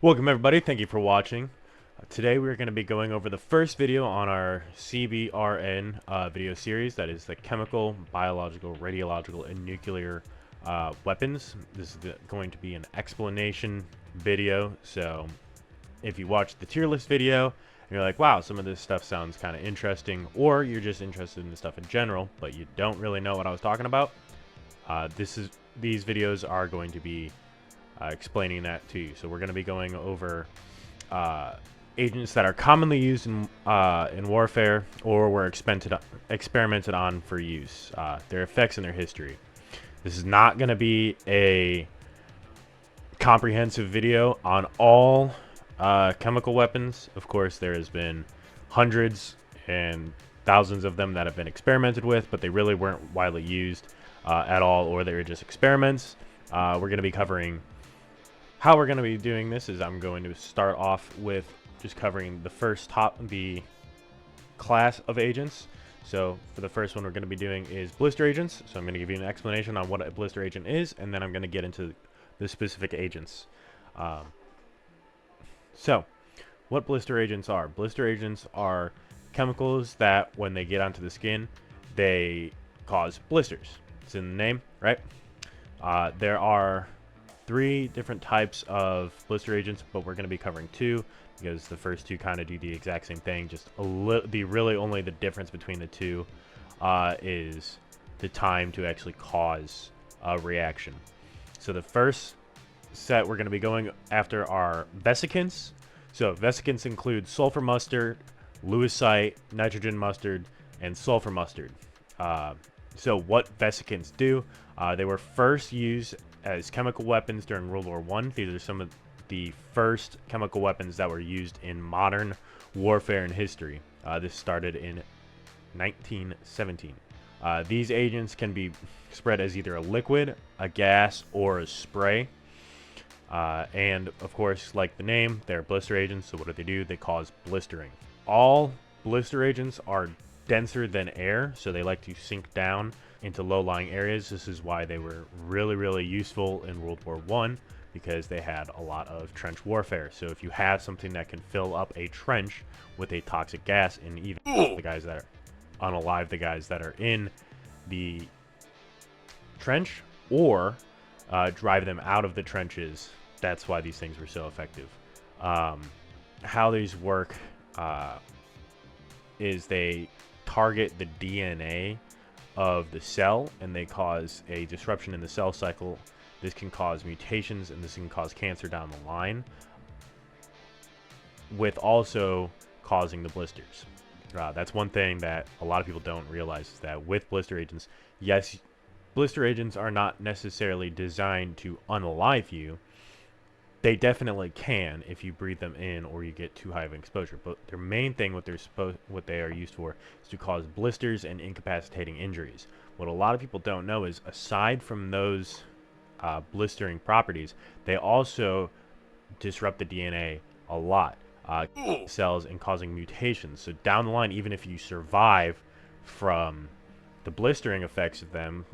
Welcome everybody, thank you for watching. Today we're going to be going over the first video on our CBRN video series, that is the chemical, biological, radiological, and nuclear weapons. This is going to be an explanation video, so if you watch the tier list video and you're like, wow, some of this stuff sounds kind of interesting, or you're just interested in the stuff in general, but you don't really know what I was talking about, these videos are going to be explaining that to you. So we're going to be going over agents that are commonly used in warfare or were experimented on for use, their effects and their history. This is not going to be a comprehensive video on all chemical weapons. Of course, there has been hundreds and thousands of them that have been experimented with, but they really weren't widely used at all, or they were just experiments. We're going to be covering how we're going to be doing this is I'm going to start off with just covering the class of agents. So for the first one we're going to be doing is blister agents. So I'm going to give you an explanation on what a blister agent is, and then I'm going to get into the specific agents. So what blister agents are? Blister agents are chemicals that when they get onto the skin, they cause blisters. It's in the name, right? There are 3 different types of blister agents, but we're going to be covering 2 because the first 2 kind of do the exact same thing. Just really only the difference between the 2 is the time to actually cause a reaction. So the first set we're going to be going after are vesicants. So vesicants include sulfur mustard, lewisite, nitrogen mustard, and sulfur mustard. So what vesicants do, they were first used as chemical weapons during World War I. These are some of the first chemical weapons that were used in modern warfare in history. This started in 1917. These agents can be spread as either a liquid, a gas, or a spray. And of course, like the name, they're blister agents. So what do? They cause blistering. All blister agents are denser than air, so they like to sink down into low-lying areas. This is why they were really useful in World War I, because they had a lot of trench warfare. So if you have something that can fill up a trench with a toxic gas, and even the guys that are unalive, the guys that are in the trench, or drive them out of the trenches, that's why these things were so effective. How these work is they target the DNA of the cell, and they cause a disruption in the cell cycle. This can cause mutations, and this can cause cancer down the line, with also causing the blisters. That's one thing that a lot of people don't realize, is that with blister agents, yes, blister agents are not necessarily designed to unalive you. They definitely can if you breathe them in or you get too high of an exposure. But their main thing, what they are used for, is to cause blisters and incapacitating injuries. What a lot of people don't know is, aside from those blistering properties, they also disrupt the DNA a lot, cells, and causing mutations. So down the line, even if you survive from the blistering effects of them,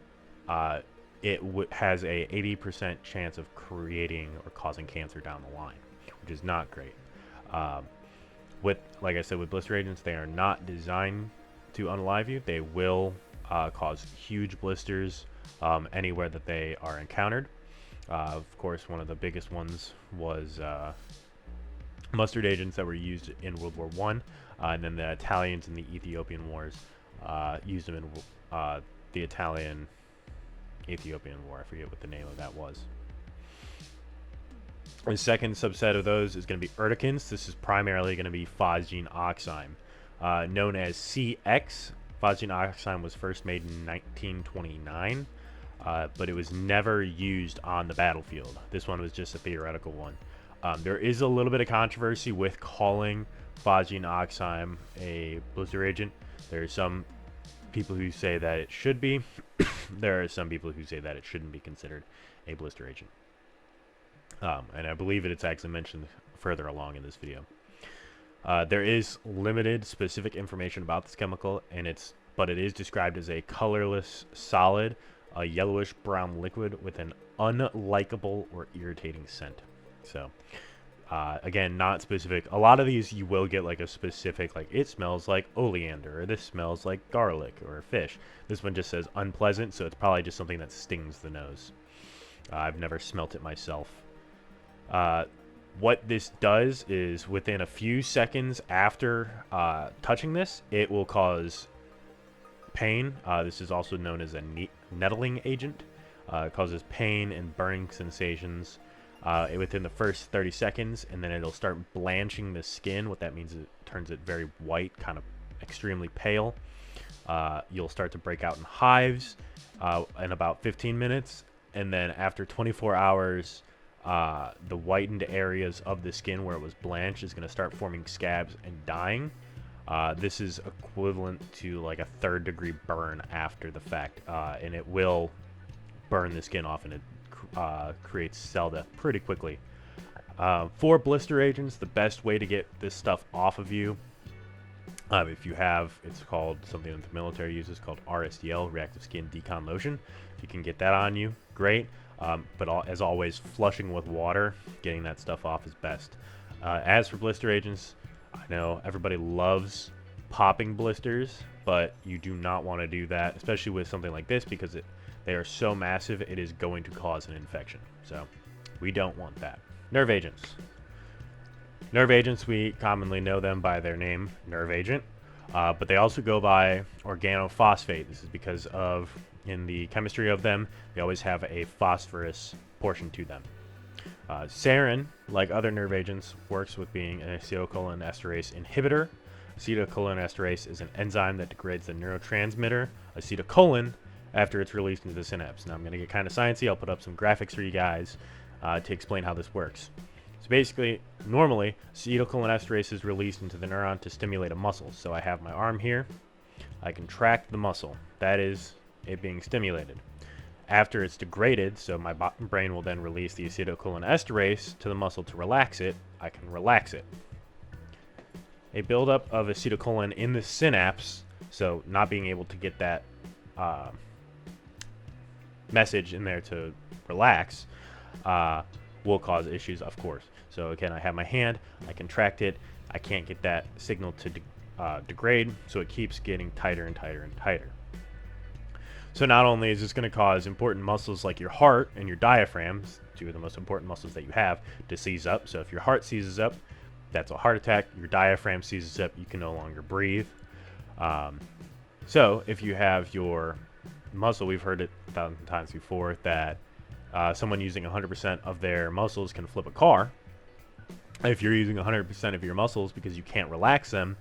it has a 80% chance of creating or causing cancer down the line, which is not great. Like I said, with blister agents, they are not designed to unalive you. They will cause huge blisters anywhere that they are encountered. Of course, one of the biggest ones was mustard agents that were used in World War I, and then the Italians in the Ethiopian Wars used them in the Ethiopian War. I forget what the name of that was. The second subset of those is going to be urticants. This is primarily going to be phosgene oxime, known as CX. Phosgene oxime was first made in 1929, but it was never used on the battlefield. This one was just a theoretical one. There is a little bit of controversy with calling phosgene oxime a blister agent. There are some people who say that it should be. There are some people who say that it shouldn't be considered a blister agent. And I believe it's actually mentioned further along in this video. There is limited specific information about this chemical, but it is described as a colorless solid, a yellowish brown liquid with an unlikable or irritating scent. So Again, not specific. A lot of these you will get like a specific, like it smells like oleander, or this smells like garlic or fish. This one just says unpleasant, so it's probably just something that stings the nose. I've never smelt it myself. What this does is within a few seconds after touching this, it will cause pain. This is also known as a nettling agent. It causes pain and burning sensations within the first 30 seconds, and then it'll start blanching the skin. What that means is it turns it very white, kind of extremely pale. You'll start to break out in hives in about 15 minutes, and then after 24 hours, the whitened areas of the skin where it was blanched is going to start forming scabs and dying. This is equivalent to like a 3rd-degree burn after the fact, and it will burn the skin off, and it creates cell death pretty quickly. For blister agents, the best way to get this stuff off of you, if you have, it's called something that the military uses called RSDL, Reactive Skin Decon Lotion. If you can get that on you, great. But as always, flushing with water, getting that stuff off is best. As for blister agents, I know everybody loves popping blisters, but you do not want to do that, especially with something like this, because they are so massive, it is going to cause an infection. So we don't want that. Nerve agents. Nerve agents, we commonly know them by their name, nerve agent, but they also go by organophosphate. This is because of, in the chemistry of them, they always have a phosphorus portion to them. Sarin, like other nerve agents, works with being an acetylcholinesterase inhibitor. Acetylcholinesterase is an enzyme that degrades the neurotransmitter acetylcholine after it's released into the synapse. Now I'm going to get kind of sciencey. I'll put up some graphics for you guys to explain how this works. So basically, normally, acetylcholinesterase is released into the neuron to stimulate a muscle. So I have my arm here. I contract the muscle. That is it being stimulated. After it's degraded, so my brain will then release the acetylcholinesterase to the muscle to relax it, I can relax it. A buildup of acetylcholine in the synapse, so not being able to get that message in there to relax, will cause issues, of course. So again, I have my hand, I contract it, I can't get that signal to degrade, so it keeps getting tighter and tighter and tighter. So not only is this going to cause important muscles like your heart and your diaphragm, 2 of the most important muscles that you have, to seize up. So if your heart seizes up, that's a heart attack. Your diaphragm seizes up, you can no longer breathe. So if you have your muscle, we've heard it 1,000 times before, that someone using 100% of their muscles can flip a car. If you're using 100% of your muscles because you can't relax them,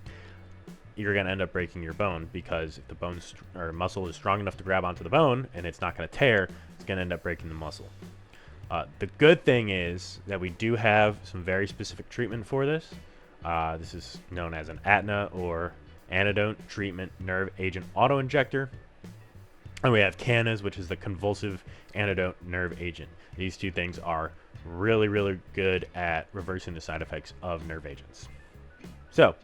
you're going to end up breaking your bone, because if the bone or muscle is strong enough to grab onto the bone and it's not going to tear, it's going to end up breaking the muscle. The good thing is that we do have some very specific treatment for this. This is known as an ATNA, or Antidote Treatment Nerve Agent Autoinjector. And we have CANAs, which is the Convulsive Antidote Nerve Agent. These 2 things are really, really good at reversing the side effects of nerve agents. So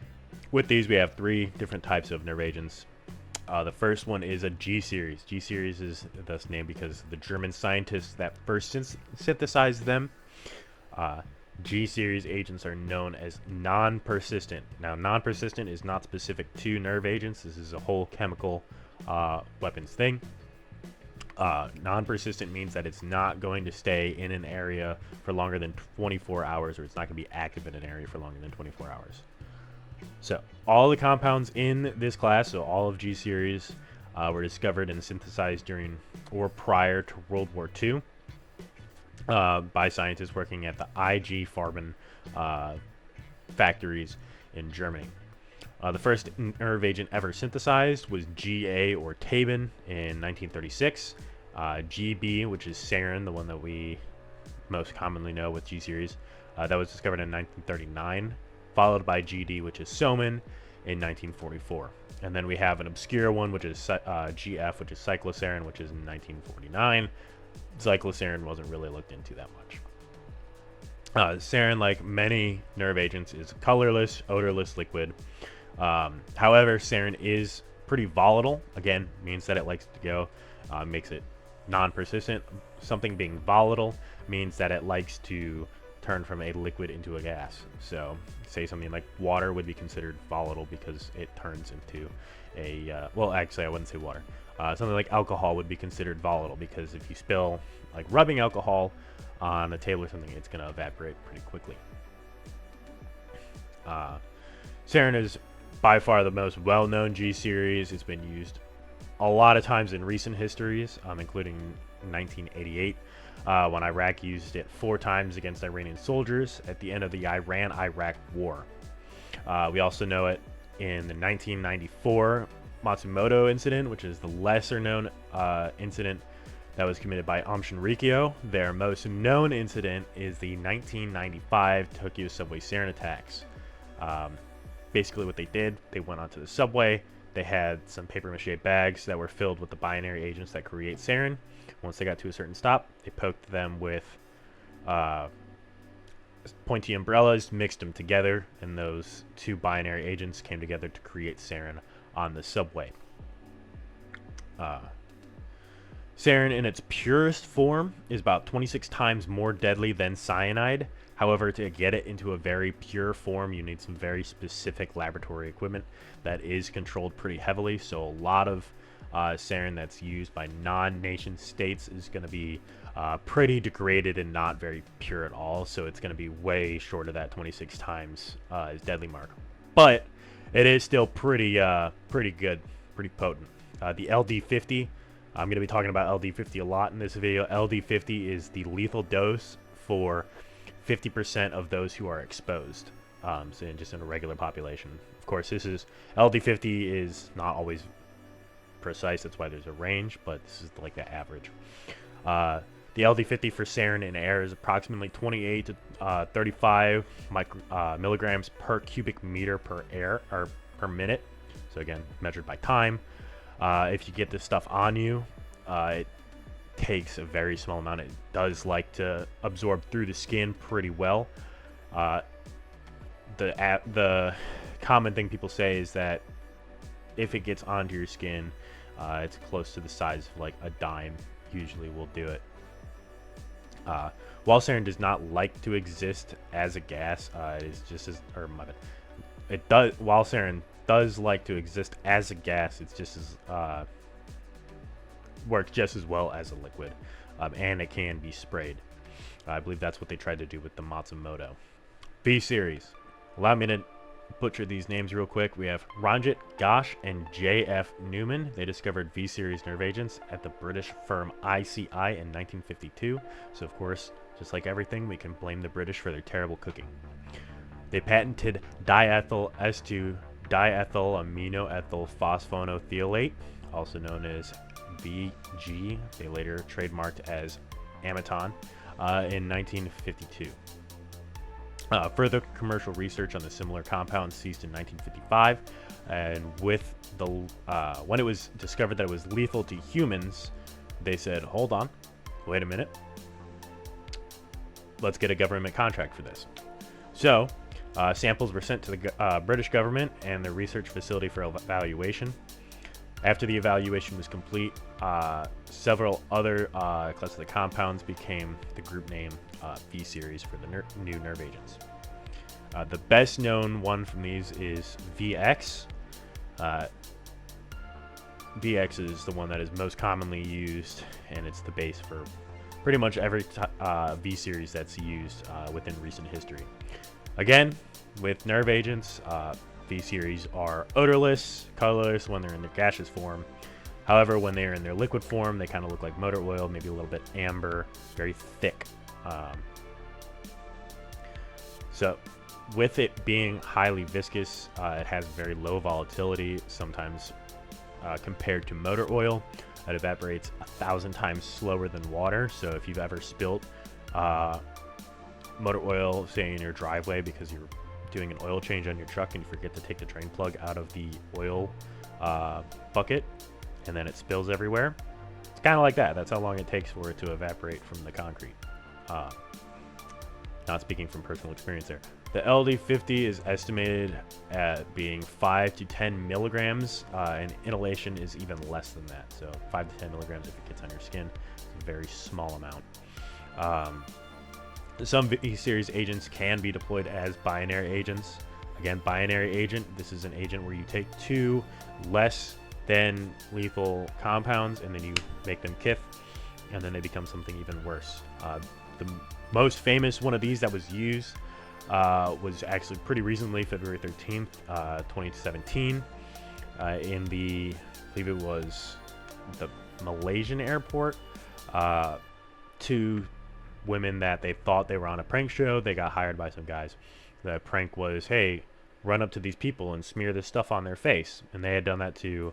with these, we have 3 different types of nerve agents. The first one is a G-series. G-series is thus named because the German scientists that first synthesized them. G-series agents are known as non-persistent. Now, non-persistent is not specific to nerve agents. This is a whole chemical weapons thing. Non-persistent means that it's not going to stay in an area for longer than 24 hours, or it's not going to be active in an area for longer than 24 hours. So all the compounds in this class, so all of G-series, were discovered and synthesized during or prior to World War II by scientists working at the IG Farben factories in Germany. The first nerve agent ever synthesized was GA, or Tabin, in 1936. GB, which is sarin, the one that we most commonly know with G-series, that was discovered in 1939. Followed by GD, which is Somin, in 1944. And then we have an obscure one, which is GF, which is cyclosarin, which is in 1949. Cyclosarin wasn't really looked into that much. Sarin, like many nerve agents, is a colorless, odorless liquid. However, sarin is pretty volatile. Again, means that it likes to go, makes it non-persistent. Something being volatile means that it likes to turn from a liquid into a gas. So say something like water would be considered volatile because it turns into a, well, actually I wouldn't say water. Something like alcohol would be considered volatile because if you spill like rubbing alcohol on a table or something, it's going to evaporate pretty quickly. Sarin is by far the most well-known G series. It's been used a lot of times in recent histories, including 1988, when Iraq used it 4 times against Iranian soldiers at the end of the Iran-Iraq War. We also know it in the 1994 Matsumoto incident, which is the lesser-known incident that was committed by Aum Shinrikyo. Their most known incident is the 1995 Tokyo subway sarin attacks. Basically what they did, they went onto the subway, they had some papier-mâché bags that were filled with the binary agents that create sarin. Once they got to a certain stop, they poked them with pointy umbrellas, mixed them together, and those 2 binary agents came together to create sarin on the subway. Sarin in its purest form is about 26 times more deadly than cyanide. However, to get it into a very pure form, you need some very specific laboratory equipment that is controlled pretty heavily. So a lot of sarin that's used by non-nation states is going to be pretty degraded and not very pure at all. So it's going to be way short of that 26 times as deadly mark. But it is still pretty good, pretty potent. The LD50, I'm going to be talking about LD50 a lot in this video. LD50 is the lethal dose for 50% of those who are exposed, so just in a regular population. Of course, this is LD50 is not always precise. That's why there's a range, but this is like the average. The LD50 for sarin in air is approximately 28 to 35 milligrams per cubic meter per air or per minute. So again, measured by time. If you get this stuff on you, it takes a very small amount. It does like to absorb through the skin pretty well. The common thing people say is that if it gets onto your skin, it's close to the size of like a dime usually will do it. While sarin does not like to exist as a gas, it is just as, or my bad, it does, while sarin does like to exist as a gas, it's just as works just as well as a liquid, and it can be sprayed. I believe that's what they tried to do with the Matsumoto. V series. Allow me to butcher these names real quick. We have Ranjit Ghosh and J.F. Newman. They discovered V series nerve agents at the British firm ICI in 1952. So of course, just like everything, we can blame the British for their terrible cooking. They patented diethyl S2 diethyl aminoethyl phosphonothiolate, also known as VG. They later trademarked as Amaton in 1952. Further commercial research on the similar compound ceased in 1955, and with the when it was discovered that it was lethal to humans, they said, hold on, wait a minute, let's get a government contract for this. So samples were sent to the British government and their research facility for evaluation. After the evaluation was complete, several other classes of the compounds became the group name V series for the new nerve agents. The best known one from these is VX. VX is the one that is most commonly used, and it's the base for pretty much every V series that's used within recent history. Again, with nerve agents, V series are odorless, colorless when they're in their gaseous form. However, when they're in their liquid form, they kind of look like motor oil, maybe a little bit amber, very thick. So with it being highly viscous, it has very low volatility, sometimes compared to motor oil. It evaporates 1,000 times slower than water. So if you've ever spilt motor oil, say in your driveway because you're doing an oil change on your truck and you forget to take the drain plug out of the oil bucket, and then it spills everywhere, it's kind of like that. That's how long it takes for it to evaporate from the concrete. Not speaking from personal experience there. The LD50 is estimated at being 5 to 10 milligrams, and inhalation is even less than that. So 5 to 10 milligrams if it gets on your skin. It's a very small amount. Some V-Series agents can be deployed as binary agents. Again, binary agent, this is an agent where you take two less than lethal compounds and then you make them KIF, and then they become something even worse. The most famous one of these that was used was actually pretty recently, February 13th, 2017, in the, I believe it was the Malaysian airport. Two women that they thought they were on a prank show, they got hired by some guys. The prank was, hey, run up to these people and smear this stuff on their face. And they had done that to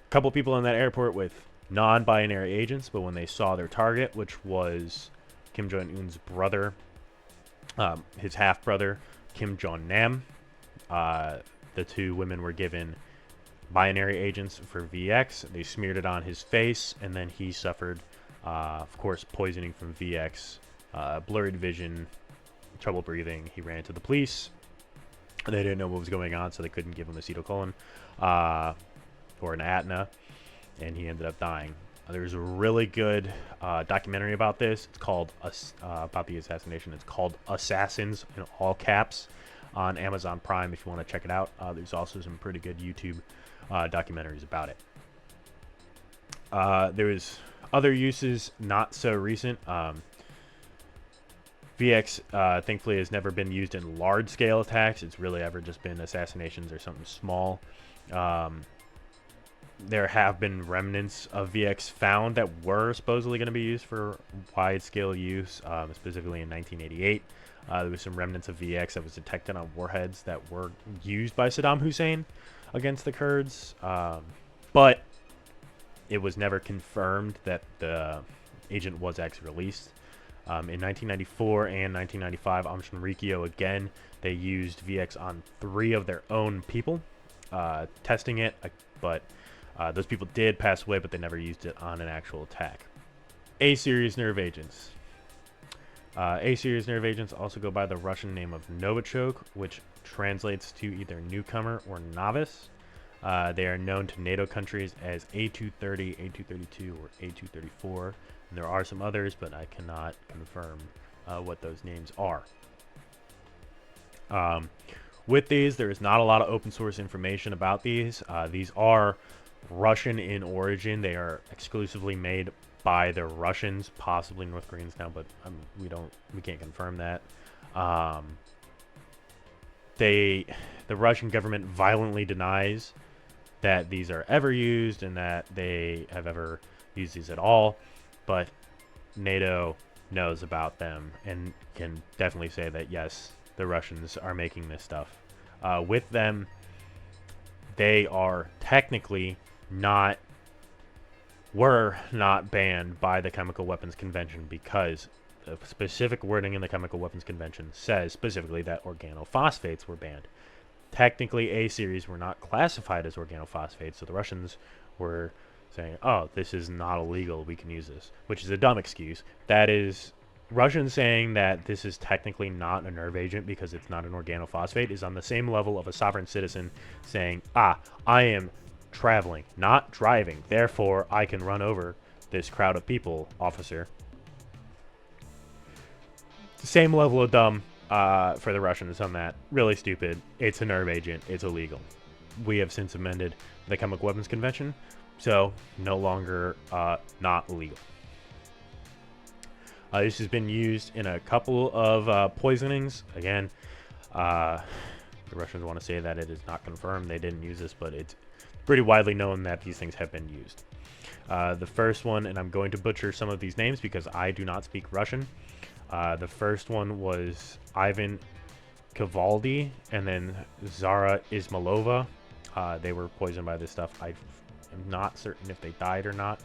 a couple people in that airport with non-binary agents, but when they saw their target, which was Kim Jong-un's brother, his half-brother, Kim Jong-nam, the two women were given binary agents for VX. They smeared it on his face, and then he suffered, of course, poisoning from VX, blurred vision, trouble breathing. He ran to the police. They didn't know what was going on, so they couldn't give him acetylcholine or an Atna, and he ended up dying. There's a really good documentary about this. It's called about the assassination. It's called Assassins in all caps on Amazon Prime if you want to check it out. There's also some pretty good YouTube documentaries about it. There's other uses not so recent. VX thankfully has never been used in large scale attacks. It's really ever just been assassinations or something small. There have been remnants of VX found that were supposedly going to be used for wide-scale use, specifically in 1988. There was some remnants of VX that was detected on warheads that were used by Saddam Hussein against the Kurds, but it was never confirmed that the agent was actually released. In 1994 and 1995, Amr Rikio, again, they used VX on 3 of their own people, testing it, but those people did pass away, but they never used it on an actual attack. A-series nerve agents. A-series nerve agents also go by the Russian name of Novichok, which translates to either newcomer or novice. They are known to NATO countries as A230, A232, or A234. And there are some others, but I cannot confirm what those names are. With these, there is not a lot of open source information about these. These are Russian in origin. They are exclusively made by the Russians, possibly North Koreans now, but we can't confirm that. The Russian government violently denies that these are ever used and that they have ever used these at all, but NATO knows about them and can definitely say that yes, the Russians are making this stuff. With them, they are technically were not banned by the Chemical Weapons Convention because the specific wording in the Chemical Weapons Convention says specifically that organophosphates were banned. Technically, A-series were not classified as organophosphates, so the Russians were saying, oh, this is not illegal, we can use this, which is a dumb excuse. That is, Russians saying that this is technically not a nerve agent because it's not an organophosphate is on the same level of a sovereign citizen saying, I am traveling, not driving, therefore I can run over this crowd of people, officer. The same level of dumb for the Russians on that. Really stupid. It's a nerve agent. It's illegal. We have since amended the Chemical Weapons Convention, so no longer not illegal. This has been used in a couple of poisonings. Again, the Russians want to say that it is not confirmed. They didn't use this, but it's pretty widely known that these things have been used. The first one, and I'm going to butcher some of these names because I do not speak Russian. The first one was Ivan Kavaldi, and then Zara Ismailova. They were poisoned by this stuff. I am not certain if they died or not.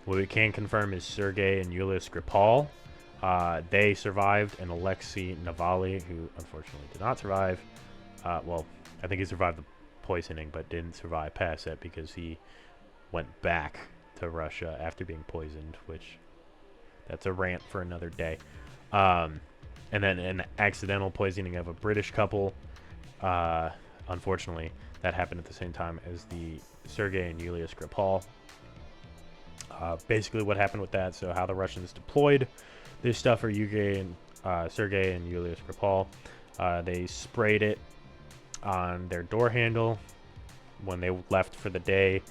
What we can confirm is Sergei and Yulia Skripal. They survived, and Alexei Navalny, who unfortunately did not survive. Well, I think he survived the poisoning, but didn't survive past that because he went back to Russia after being poisoned, which that's a rant for another day. And then an accidental poisoning of a British couple. Unfortunately, that happened at the same time as the Sergei and Yulia Skripal. Basically what happened with that, so how the Russians deployed This stuff are Sergei and Julius Kripal. They sprayed it on their door handle when they left for the day.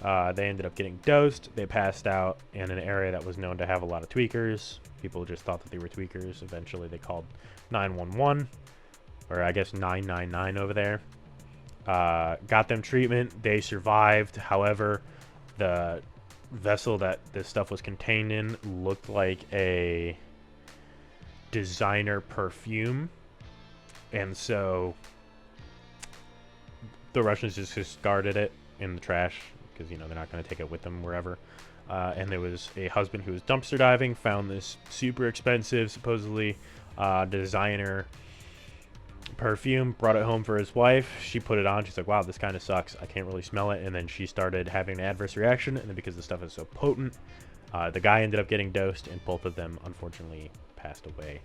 They ended up getting dosed. They passed out in an area that was known to have a lot of tweakers. People just thought that they were tweakers. Eventually, they called 911, or I guess 999 over there. Got them treatment. They survived. However, the vessel that this stuff was contained in looked like a designer perfume, and so the Russians just discarded it in the trash because, you know, they're not going to take it with them wherever. And there was a husband who was dumpster diving, found this super expensive, supposedly designer perfume, brought it home for his wife. She put it on. She's like, wow, this kind of sucks. I can't really smell it. And then she started having an adverse reaction. And then because the stuff is so potent, the guy ended up getting dosed, and both of them unfortunately passed away,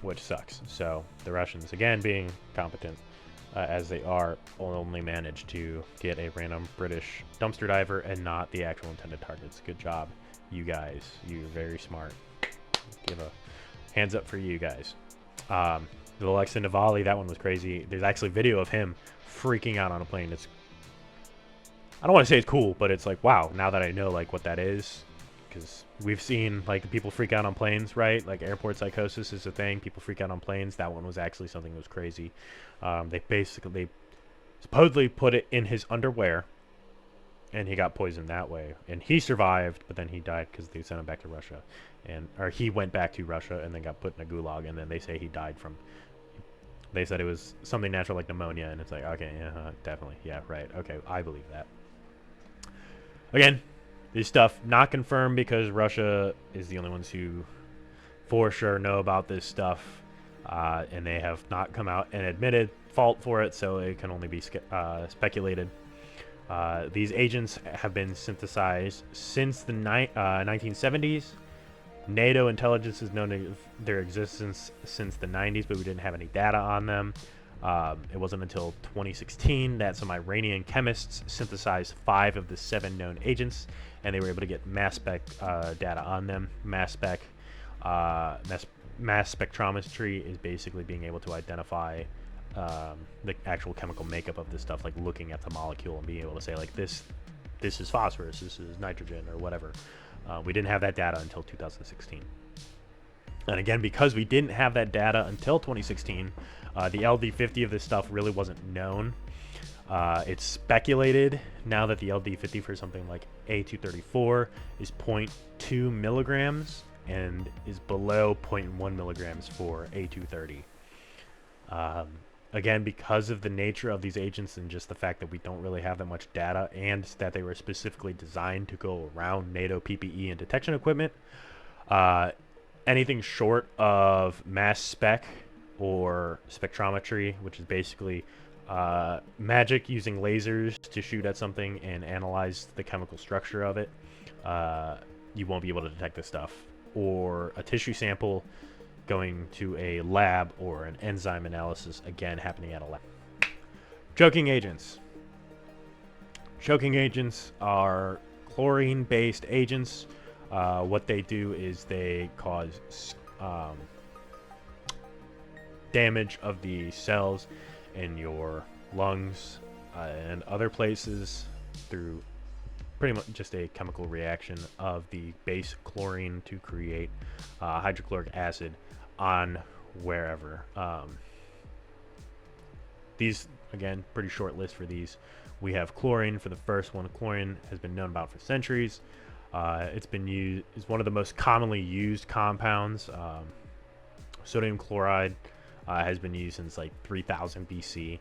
which sucks. So the Russians, again, being competent as they are, only managed to get a random British dumpster diver and not the actual intended targets. Good job, you guys. You're very smart. Give a hands up for you guys. The Alexei Navalny, that one was crazy. There's actually video of him freaking out on a plane. I don't want to say it's cool, but it's like, wow, now that I know like what that is, because we've seen like people freak out on planes, right? Like airport psychosis is a thing. People freak out on planes. That one was actually something that was crazy. They supposedly put it in his underwear, and he got poisoned that way. And he survived, but then he died because they sent him back to Russia, or he went back to Russia and then got put in a gulag. And then they say he died from. They said it was something natural like pneumonia, and it's like, okay, yeah, definitely, yeah, right, okay, I believe that. Again, this stuff not confirmed because Russia is the only ones who for sure know about this stuff, and they have not come out and admitted fault for it, so it can only be speculated. These agents have been synthesized since the 1970s. NATO intelligence has known their existence since the 90s, but we didn't have any data on them. It wasn't until 2016 that some Iranian chemists synthesized 5 of the 7 known agents, and they were able to get mass spec data on them. Mass spectrometry is basically being able to identify the actual chemical makeup of this stuff, like looking at the molecule and being able to say, like, this is phosphorus, this is nitrogen, or whatever. We didn't have that data until 2016. And again, because we didn't have that data until 2016, the LD50 of this stuff really wasn't known. It's speculated now that the LD50 for something like A234 is 0.2 milligrams and is below 0.1 milligrams for A230. Again, because of the nature of these agents and just the fact that we don't really have that much data, and that they were specifically designed to go around NATO PPE and detection equipment, anything short of mass spec or spectrometry, which is basically magic using lasers to shoot at something and analyze the chemical structure of it, you won't be able to detect this stuff. Or a tissue sample going to a lab, or an enzyme analysis, again happening at a lab. Choking agents. Choking agents are chlorine-based agents. What they do is they cause damage of the cells in your lungs and other places through pretty much just a chemical reaction of the base chlorine to create hydrochloric acid on wherever. These, again, pretty short list for these. We have chlorine for the first one. Chlorine has been known about for centuries. It's been used, is one of the most commonly used compounds. Sodium chloride has been used since like 3000 BC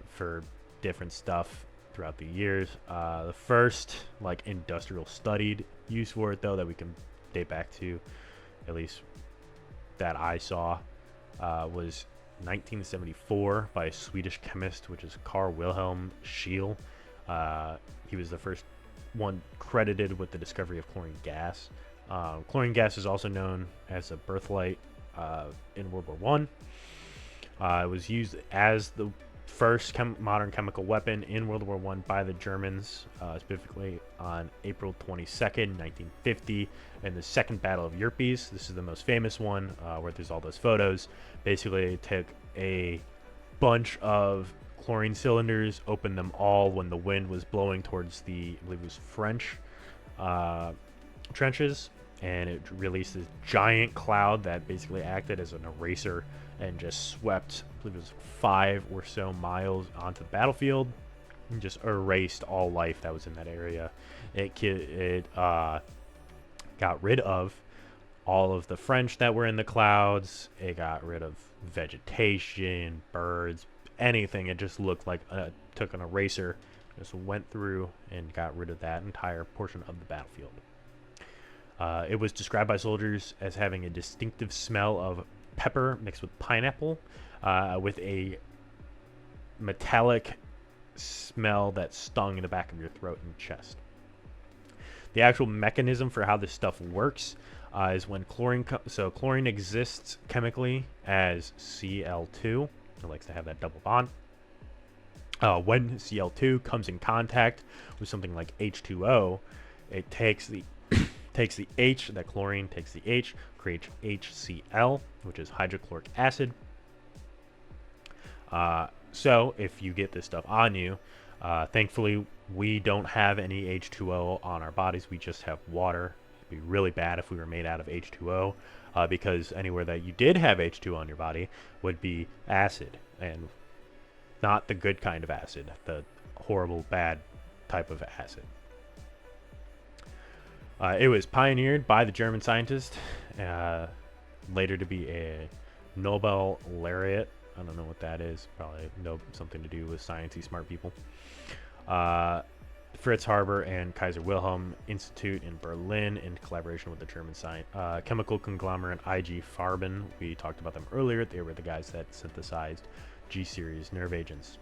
for different stuff throughout the years. The first like industrial studied use for it, though, that we can date back to, at least that I saw, was 1974 by a Swedish chemist, which is Carl Wilhelm Scheele. He was the first one credited with the discovery of chlorine gas. Chlorine gas is also known as a birthlight in World War I. It was used as the first modern chemical weapon in World War I by the Germans, specifically on April 22nd, 1950, in the Second Battle of Ypres. This is the most famous one, where there's all those photos. Basically, they took a bunch of chlorine cylinders, opened them all when the wind was blowing towards the, I believe it was French trenches, and it released this giant cloud that basically acted as an eraser and just swept, I believe it was 5 or so miles onto the battlefield and just erased all life that was in that area. It got rid of all of the French that were in the clouds. It got rid of vegetation, birds, anything. It just looked like took an eraser, just went through and got rid of that entire portion of the battlefield. It was described by soldiers as having a distinctive smell of pepper mixed with pineapple, with a metallic smell that stung in the back of your throat and chest. The actual mechanism for how this stuff works is when chlorine, chlorine exists chemically as Cl2. It likes to have that double bond. When Cl2 comes in contact with something like H2O, it takes the takes the H, that chlorine takes the H, creates HCl, which is hydrochloric acid. So if you get this stuff on you, thankfully we don't have any H2O on our bodies. We just have water. It'd be really bad if we were made out of H2O, because anywhere that you did have H2O on your body would be acid, and not the good kind of acid, the horrible, bad type of acid. It was pioneered by the German scientist, later to be a Nobel laureate. I don't know what that is. Probably something to do with sciencey smart people. Fritz Haber and Kaiser Wilhelm Institute in Berlin, in collaboration with the German chemical conglomerate IG Farben. We talked about them earlier. They were the guys that synthesized G-series nerve agents.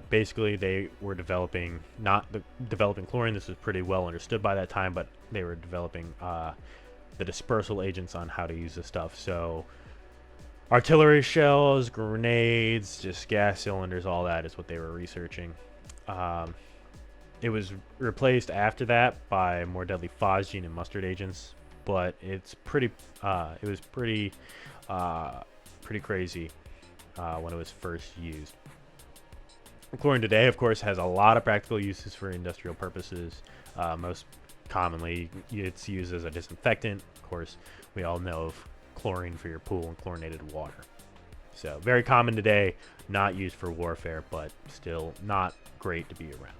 Basically, they were developing developing chlorine. This was pretty well understood by that time, but they were developing the dispersal agents on how to use this stuff. So artillery shells, grenades, just gas cylinders, all that is what they were researching. It was replaced after that by more deadly phosgene and mustard agents, but it's pretty it was pretty crazy when it was first used. Chlorine today, of course, has a lot of practical uses for industrial purposes. Most commonly, it's used as a disinfectant. Of course, we all know of chlorine for your pool and chlorinated water. So very common today, not used for warfare, but still not great to be around.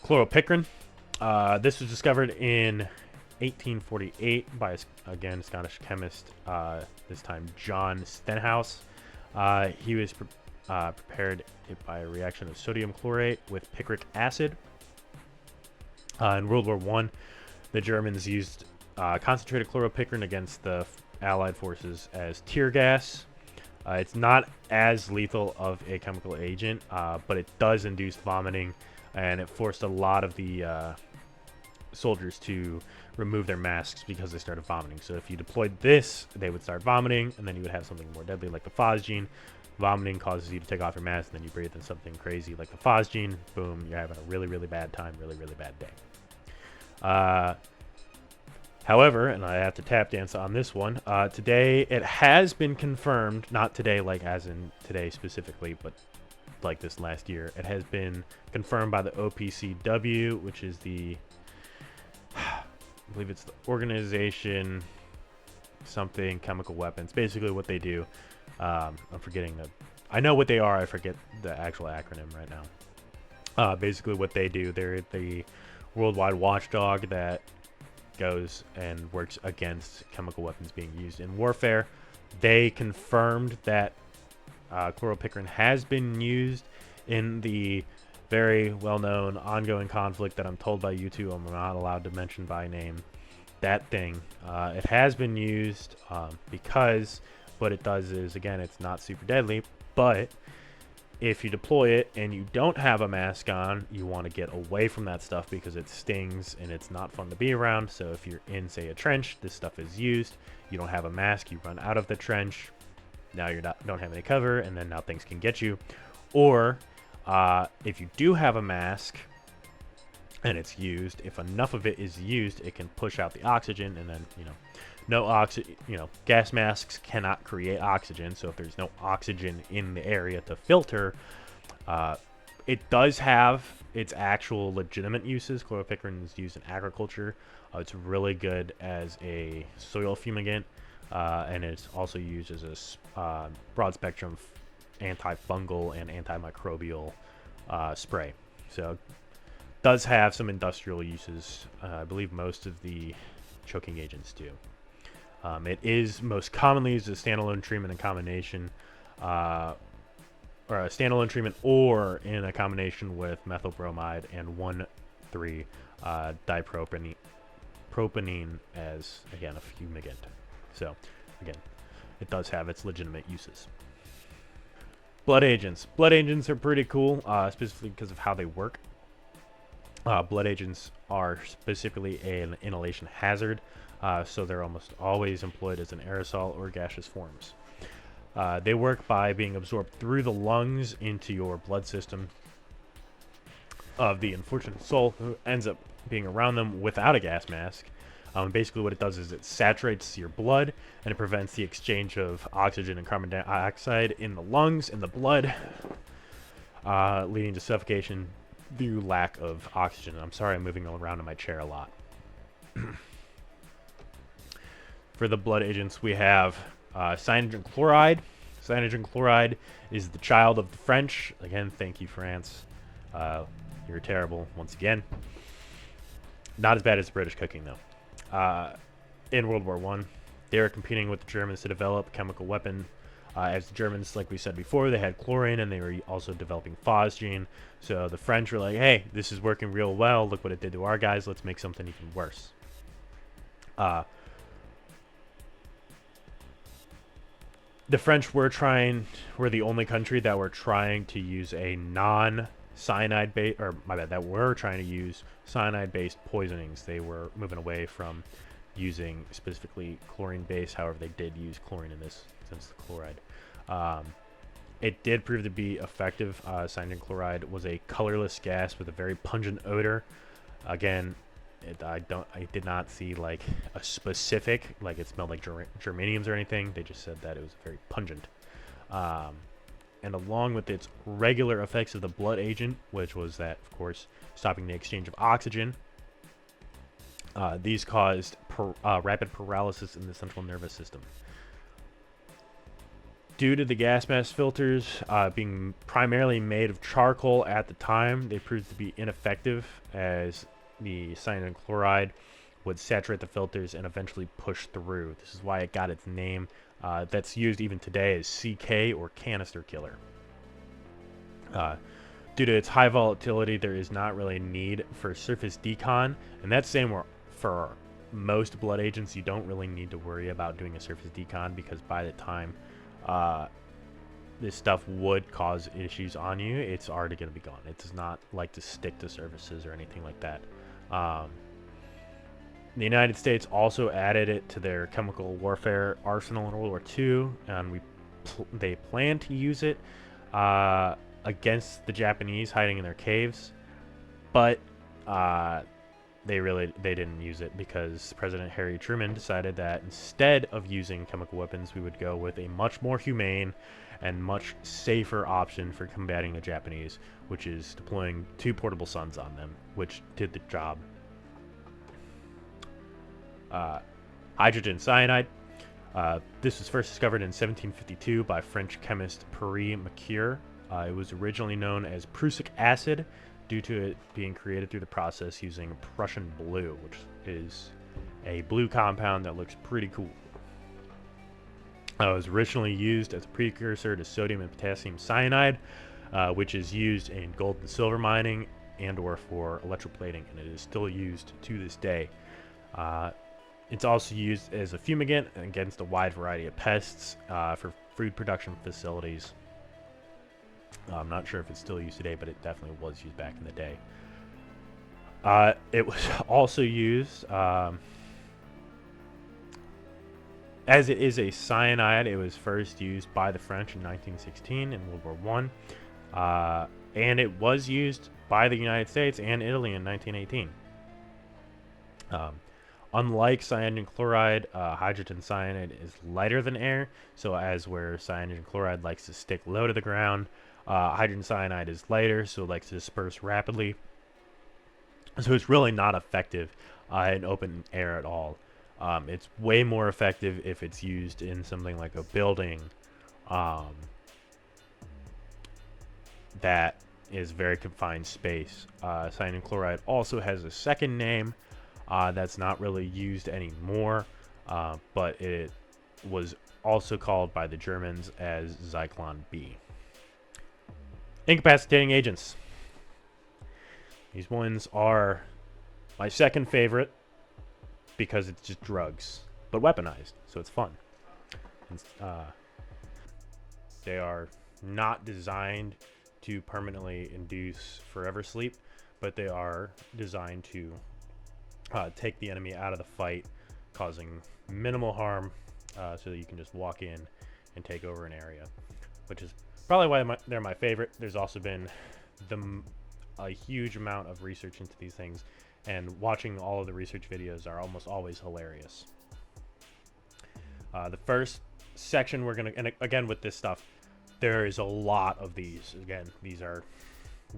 Chloropicrin. This was discovered in 1848 by, again, Scottish chemist, this time John Stenhouse. He was prepared it by a reaction of sodium chlorate with picric acid. In World War I, the Germans used concentrated chloropicrin against the Allied forces as tear gas. It's not as lethal of a chemical agent, but it does induce vomiting, and it forced a lot of the soldiers to remove their masks because they started vomiting. So if you deployed this, they would start vomiting, and then you would have something more deadly like the phosgene. Vomiting causes you to take off your mask, and then you breathe in something crazy like the phosgene. Boom, you're having a really, really bad time, really, really bad day. However, and I have to tap dance on this one, today it has been confirmed, not today like as in today specifically, but like this last year, it has been confirmed by the OPCW, which is the, I believe it's the organization something chemical weapons. Basically what they do, I'm forgetting I know what they are, I forget the actual acronym right now. Basically what they do, they're the worldwide watchdog that goes and works against chemical weapons being used in warfare. They confirmed that chloropicrin has been used in the very well-known ongoing conflict that I'm told by YouTube I'm not allowed to mention by name. That thing, it has been used because what it does is, again, it's not super deadly, but if you deploy it and you don't have a mask on, you want to get away from that stuff because it stings and it's not fun to be around. So if you're in, say, a trench, this stuff is used. You don't have a mask, you run out of the trench. Now you don't have any cover, and then now things can get you. Or if you do have a mask and it's used, if enough of it is used, it can push out the oxygen, and then no oxygen. Gas masks cannot create oxygen, so if there's no oxygen in the area to filter, it does have its actual legitimate uses. Chloropicrin is used in agriculture. It's really good as a soil fumigant, and it's also used as a broad spectrum antifungal and antimicrobial spray. So it does have some industrial uses. I believe most of the choking agents do. It is most commonly used as standalone treatment in combination, or a standalone treatment, or in a combination with methyl bromide and 1,3-dipropionine as, again, a fumigant. So, again, it does have its legitimate uses. Blood agents. Blood agents are pretty cool, specifically because of how they work. Blood agents are specifically an inhalation hazard. So they're almost always employed as an aerosol or gaseous forms. They work by being absorbed through the lungs into your blood system of the unfortunate soul who ends up being around them without a gas mask. Basically what it does is it saturates your blood, and it prevents the exchange of oxygen and carbon dioxide in the lungs and the blood, leading to suffocation due lack of oxygen. I'm sorry I'm moving around in my chair a lot. For the blood agents, we have cyanogen chloride. Cyanogen chloride is the child of the French. Again, thank you, France. You're terrible once again. Not as bad as British cooking, though. In World War I, they were competing with the Germans to develop a chemical weapon. As the Germans, like we said before, they had chlorine, and they were also developing phosgene. So the French were like, hey, this is working real well. Look what it did to our guys. Let's make something even worse. The French were the only country that were trying to use a non-cyanide base, or my bad, that were trying to use cyanide-based poisonings. They were moving away from using specifically chlorine-based. However, they did use chlorine in this sense, the chloride. It did prove to be effective. Cyanogen chloride was a colorless gas with a very pungent odor. Again, I did not see like a specific, like it smelled like germaniums or anything. They just said that it was very pungent. And along with its regular effects of the blood agent, which was that, of course, stopping the exchange of oxygen, these caused rapid paralysis in the central nervous system. Due to the gas mask filters being primarily made of charcoal at the time, they proved to be ineffective, as the cyanogen chloride would saturate the filters and eventually push through. This is why it got its name. That's used even today as CK, or canister killer. Due to its high volatility, there is not really a need for surface decon, and that's same for most blood agents. You don't really need to worry about doing a surface decon, because by the time this stuff would cause issues on you, it's already going to be gone. It does not like to stick to surfaces or anything like that. The United States also added it to their chemical warfare arsenal in World War II, and they plan to use it against the Japanese hiding in their caves, but they didn't use it, because President Harry Truman decided that instead of using chemical weapons, we would go with a much more humane and much safer option for combating the Japanese, which is deploying 2 portable suns on them, which did the job. Hydrogen cyanide. This was first discovered in 1752 by French chemist Pierre Macquer. It was originally known as prussic acid, due to it being created through the process using Prussian blue, which is a blue compound that looks pretty cool. It was originally used as a precursor to sodium and potassium cyanide, which is used in gold and silver mining and or for electroplating, and it is still used to this day. It's also used as a fumigant against a wide variety of pests for food production facilities. I'm not sure if it's still used today, but it definitely was used back in the day. It was also used as it is a cyanide. It was first used by the French in 1916 in World War One, and it was used by the United States and Italy in 1918. Unlike cyanogen chloride, hydrogen cyanide is lighter than air. So as where cyanogen chloride likes to stick low to the ground, hydrogen cyanide is lighter, so it likes to disperse rapidly. So it's really not effective in open air at all. It's way more effective if it's used in something like a building that is very confined space. Cyanogen chloride also has a second name that's not really used anymore, but it was also called by the Germans as Zyklon B. Incapacitating agents. These ones are my second favorite because it's just drugs, but weaponized, so it's fun. They are not designed to permanently induce forever sleep, but they are designed to take the enemy out of the fight, causing minimal harm, so that you can just walk in and take over an area, which is probably why they're my favorite. There's also been a huge amount of research into these things, and watching all of the research videos are almost always hilarious. The first section we're gonna, and again with this stuff, there is a lot of these. Again, these are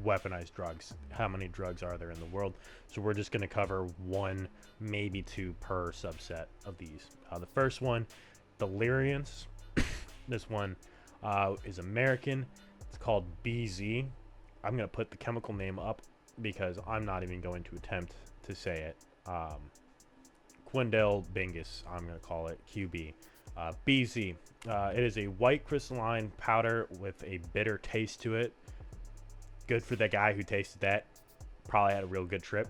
weaponized drugs. How many drugs are there in the world? So we're just going to cover one, maybe two per subset of these. The first one, Deliriants. This one is American. It's called BZ. I'm going to put the chemical name up because I'm not even going to attempt to say it. Quindel Bingus, I'm going to call it QB. BZ. It is a white crystalline powder with a bitter taste to it. Good for the guy who tasted that. Probably had a real good trip.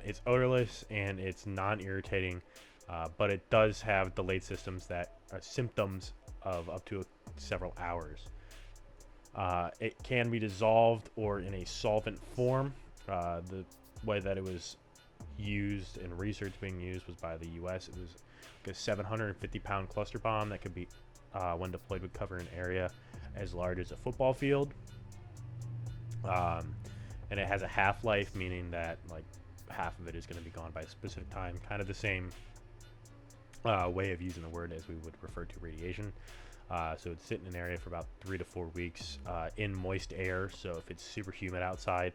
It's odorless and it's non-irritating, but it does have delayed symptoms of up to several hours. It can be dissolved or in a solvent form. The way that it was used and research being used was by the U.S. It was like a 750-pound cluster bomb that could be, when deployed, would cover an area as large as a football field. And it has a half-life, meaning that like half of it is going to be gone by a specific time. Kind of the same way of using the word as we would refer to radiation. So it'd sit in an area for about 3 to 4 weeks in moist air. So if it's super humid outside,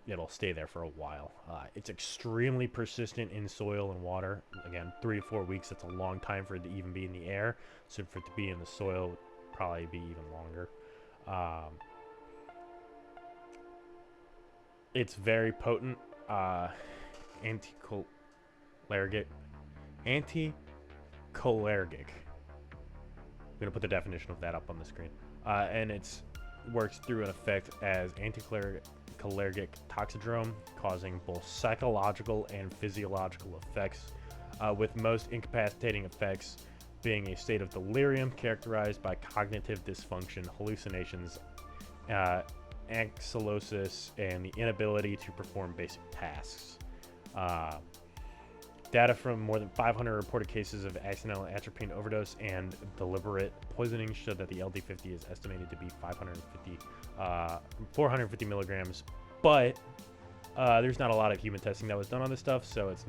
it'll stay there for a while. It's extremely persistent in soil and water. Again, 3 to 4 weeks, that's a long time for it to even be in the air. So for it to be in the soil would probably be even longer. It's very potent, anticholinergic. I'm going to put the definition of that up on the screen. And it's works through an effect as anticholinergic toxidrome, causing both psychological and physiological effects, with most incapacitating effects being a state of delirium characterized by cognitive dysfunction, hallucinations, ankylosis, and the inability to perform basic tasks. Data from more than 500 reported cases of accidental atropine overdose and deliberate poisoning showed that the LD50 is estimated to be 450 milligrams, but there's not a lot of human testing that was done on this stuff, so it's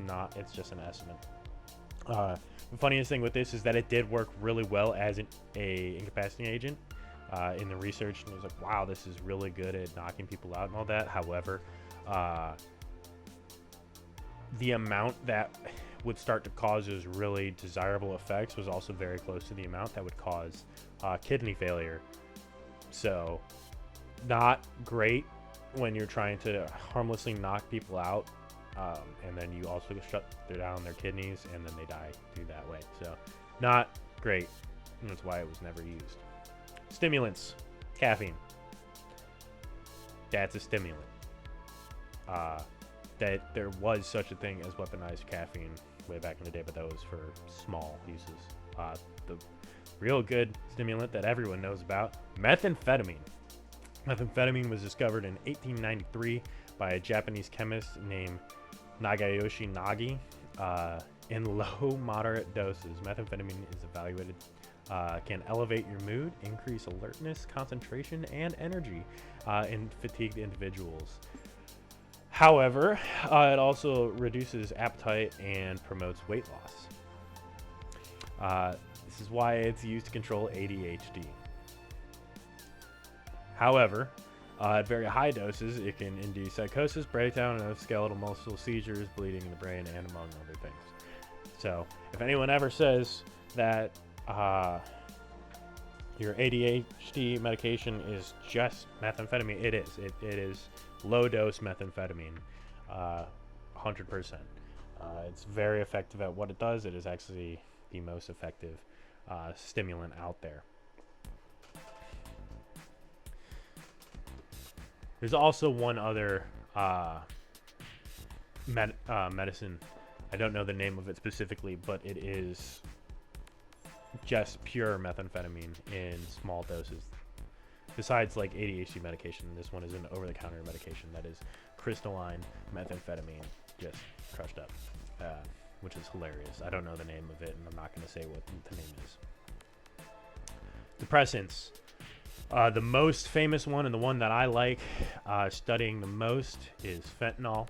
just an estimate. The funniest thing with this is that it did work really well as a incapacitating agent. In the research, and it was like, wow, this is really good at knocking people out and all that. However, the amount that would start to cause those really desirable effects was also very close to the amount that would cause kidney failure. So not great when you're trying to harmlessly knock people out, and then you also shut down their kidneys and then they die through that way. So not great, and that's why it was never used. Stimulants. Caffeine. That's a stimulant. That there was such a thing as weaponized caffeine way back in the day, but that was for small uses. The real good stimulant that everyone knows about, methamphetamine. Methamphetamine was discovered in 1893 by a Japanese chemist named Nagayoshi Nagi. In low, moderate doses, methamphetamine is evaluated can elevate your mood, increase alertness, concentration, and energy in fatigued individuals. However, it also reduces appetite and promotes weight loss. This is why it's used to control ADHD. However, at very high doses, it can induce psychosis, breakdown of skeletal muscle, seizures, bleeding in the brain, and among other things. So, if anyone ever says that your ADHD medication is just methamphetamine, it is. It is low dose methamphetamine, 100%. It's very effective at what it does. It is actually the most effective stimulant out there. There's also one other medicine. I don't know the name of it specifically, but it is just pure methamphetamine in small doses. Besides like ADHD medication, this one is an over-the-counter medication that is crystalline methamphetamine, just crushed up, which is hilarious. I don't know the name of it, and I'm not going to say what the name is. Depressants. The most famous one and the one that I like studying the most is fentanyl.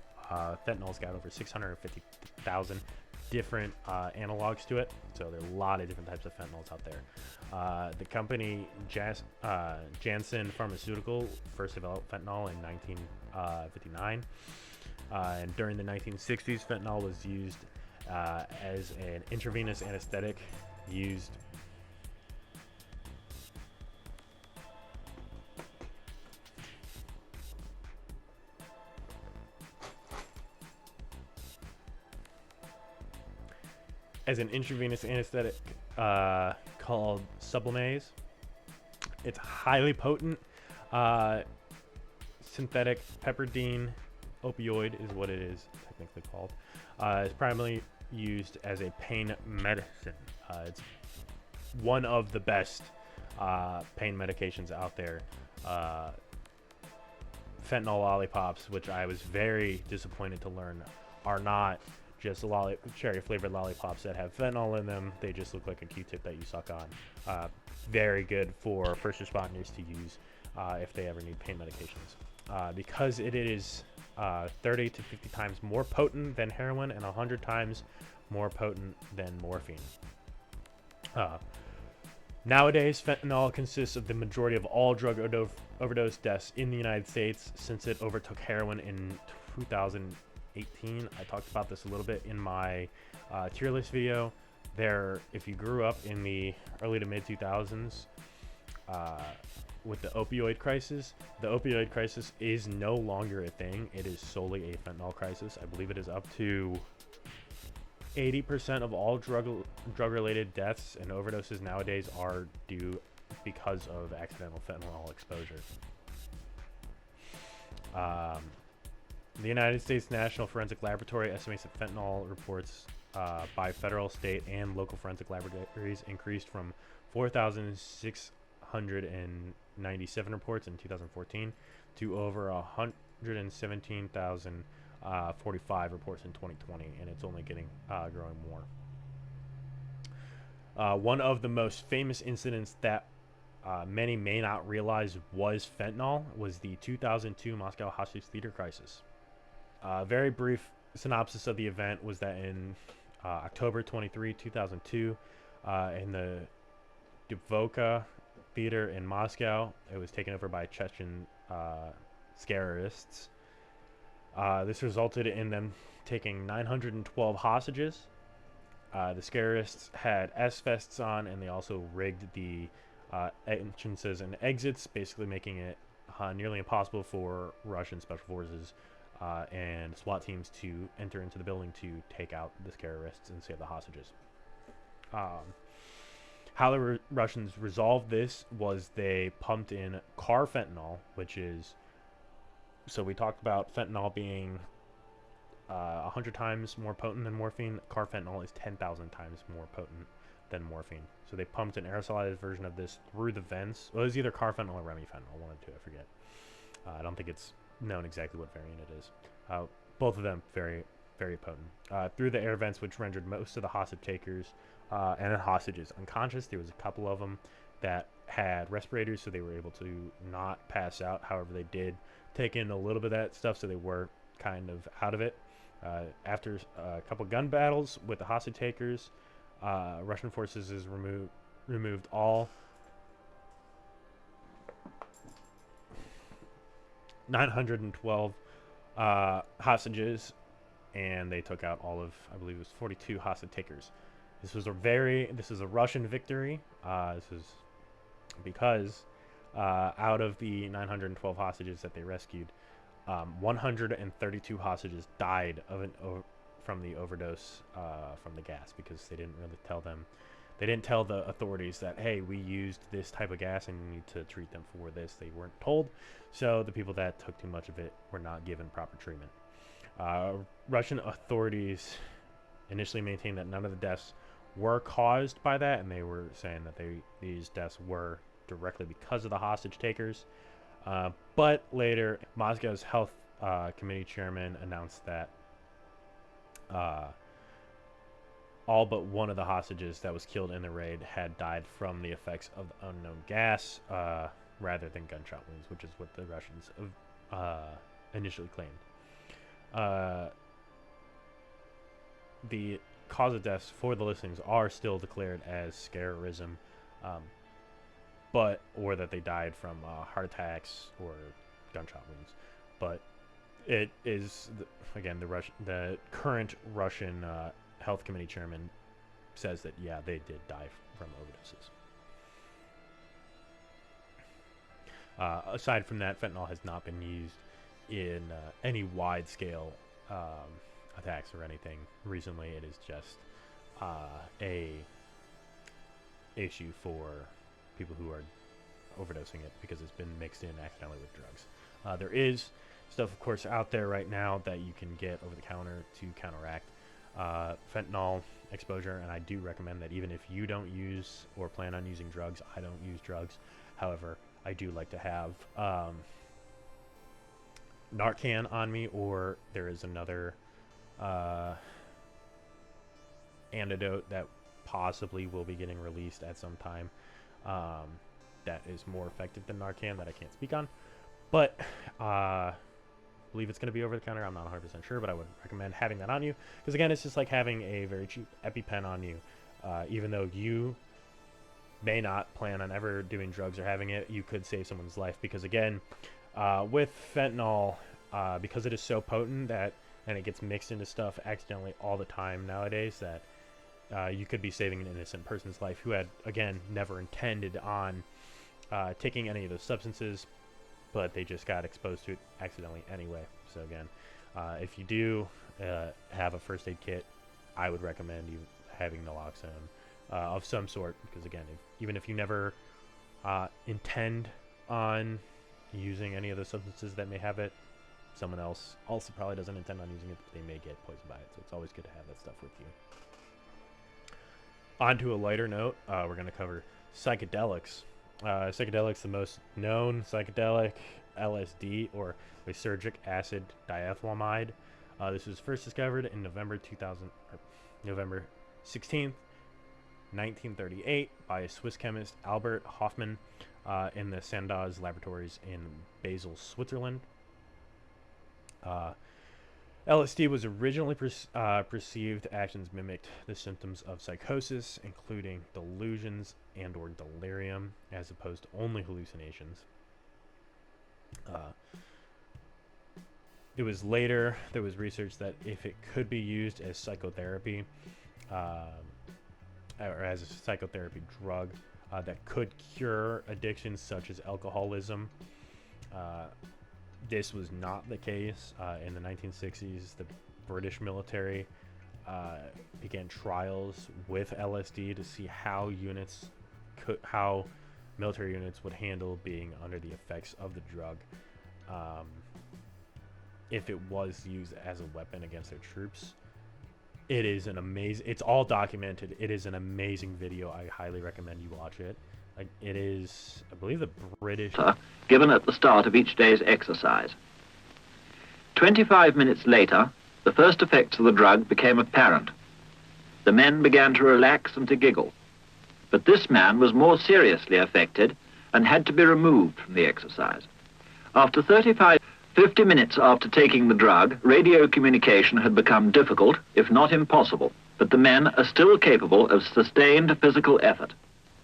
Fentanyl's got over 650,000 different analogs to it, so there are a lot of different types of fentanyls out there. The company Janssen Pharmaceutical first developed fentanyl in 1959, and during the 1960s, fentanyl was used as an intravenous anesthetic used called Sublamaze. It's highly potent. Synthetic pepridine opioid is what it is technically called. It's primarily used as a pain medicine. It's one of the best pain medications out there. Fentanyl lollipops, which I was very disappointed to learn, are not just cherry flavored lollipops that have fentanyl in them. They just look like a Q-tip that you suck on. Very good for first responders to use if they ever need pain medications, because it is 30 to 50 times more potent than heroin and 100 times more potent than morphine. Nowadays, fentanyl consists of the majority of all drug overdose deaths in the United States since it overtook heroin in 2018. I talked about this a little bit in my tier list video. If you grew up in the early to mid 2000s with the opioid crisis is no longer a thing. It is solely a fentanyl crisis. I believe it is up to 80% of all drug-related deaths and overdoses nowadays are due because of accidental fentanyl exposure. The United States National Forensic Laboratory estimates that fentanyl reports by federal, state, and local forensic laboratories increased from 4,697 reports in 2014 to over 117,045 reports in 2020, and it's only getting growing more. One of the most famous incidents that many may not realize was fentanyl was the 2002 Moscow hostage theater crisis. Very brief synopsis of the event was that in October 23, 2002, in the Dubovka Theater in Moscow, it was taken over by Chechen scarists. This resulted in them taking 912 hostages. The scarists had S-vests on, and they also rigged the entrances and exits, basically making it nearly impossible for Russian special forces and SWAT teams to enter into the building to take out the scarists and save the hostages. How the Russians resolved this was they pumped in carfentanil, which is, so we talked about fentanyl being 100 times more potent than morphine. Carfentanil is 10,000 times more potent than morphine. So they pumped an aerosolized version of this through the vents. Well, it was either carfentanil or remifentanil, one of the two, I forget. I don't think it's known exactly what variant it is. Both of them very, very potent. Through the air vents, which rendered most of the hostage takers and the hostages unconscious. There was a couple of them that had respirators, so they were able to not pass out. However, they did take in a little bit of that stuff, so they were kind of out of it. After a couple gun battles with the hostage takers, Russian forces has removed all 912 hostages, and they took out all of, I believe it was 42 hostage takers. This is a Russian victory. This is because out of the 912 hostages that they rescued, 132 hostages died from the overdose from the gas, because they didn't really tell them. They didn't tell the authorities that, hey, we used this type of gas and you need to treat them for this. They weren't told. So the people that took too much of it were not given proper treatment. Russian authorities initially maintained that none of the deaths were caused by that, and they were saying that these deaths were directly because of the hostage takers. But later, Moscow's health committee chairman announced that all but one of the hostages that was killed in the raid had died from the effects of the unknown gas rather than gunshot wounds, which is what the Russians initially claimed. The cause of deaths for the listings are still declared as scarism, or that they died from heart attacks or gunshot wounds. But it is, the current Russian health committee chairman says that, yeah, they did die from overdoses. Aside from that, fentanyl has not been used in any wide-scale attacks or anything recently. It is just a issue for people who are overdosing it because it's been mixed in accidentally with drugs. There is stuff, of course, out there right now that you can get over the counter to counteract fentanyl exposure, and I do recommend that even if you don't use or plan on using drugs. I don't use drugs. However, I do like to have Narcan on me, or there is another antidote that possibly will be getting released at some time that is more effective than Narcan that I can't speak on. But I believe it's going to be over the counter. I'm not 100% sure, but I would recommend having that on you, because again, it's just like having a very cheap EpiPen on you. Even though you may not plan on ever doing drugs or having it, you could save someone's life, because again, with fentanyl, because it is so potent and it gets mixed into stuff accidentally all the time nowadays, that you could be saving an innocent person's life who had, again, never intended on taking any of those substances, but they just got exposed to it accidentally anyway. So again, if you do have a first aid kit, I would recommend you having naloxone of some sort, because again, even if you never intend on using any of the substances that may have it, someone else also probably doesn't intend on using it, but they may get poisoned by it. So it's always good to have that stuff with you. On to a lighter note, we're going to cover psychedelics. Psychedelics, the most known psychedelic, LSD, or lysergic acid diethylamide. This was first discovered in November 16th, 1938, by a Swiss chemist Albert Hofmann in the Sandoz laboratories in Basel, Switzerland. LSD was originally perceived actions mimicked the symptoms of psychosis, including delusions and or delirium, as opposed to only hallucinations. It was later, there was research that if it could be used as psychotherapy, or as a psychotherapy drug, that could cure addictions such as alcoholism. This was not the case. In the 1960s, the British military began trials with LSD to see how military units would handle being under the effects of the drug if it was used as a weapon against their troops. It is an amazing. It's all documented. It is an amazing video. I highly recommend you watch it. Like, it is, I believe, the British. Given at the start of each day's exercise. 25 minutes later, the first effects of the drug became apparent. The men began to relax and to giggle. But this man was more seriously affected and had to be removed from the exercise. After 50 minutes after taking the drug, radio communication had become difficult, if not impossible, but the men are still capable of sustained physical effort.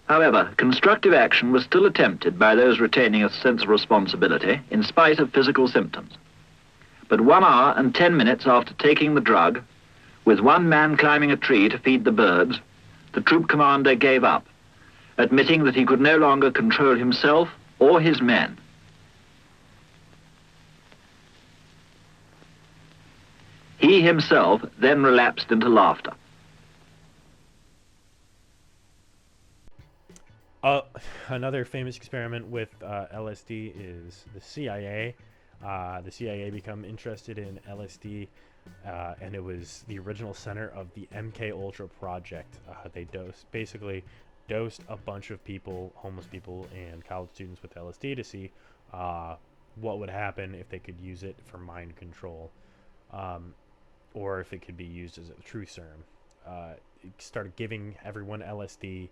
However, constructive action was still attempted by those retaining a sense of responsibility in spite of physical symptoms. But 1 hour and 10 minutes after taking the drug, with one man climbing a tree to feed the birds, the troop commander gave up, admitting that he could no longer control himself or his men. He himself then relapsed into laughter. Another famous experiment with LSD is the CIA. The CIA become interested in LSD, and it was the original center of the MK Ultra project. They basically dosed a bunch of people, homeless people and college students, with LSD to see what would happen if they could use it for mind control, or if it could be used as a true serum. It started giving everyone LSD,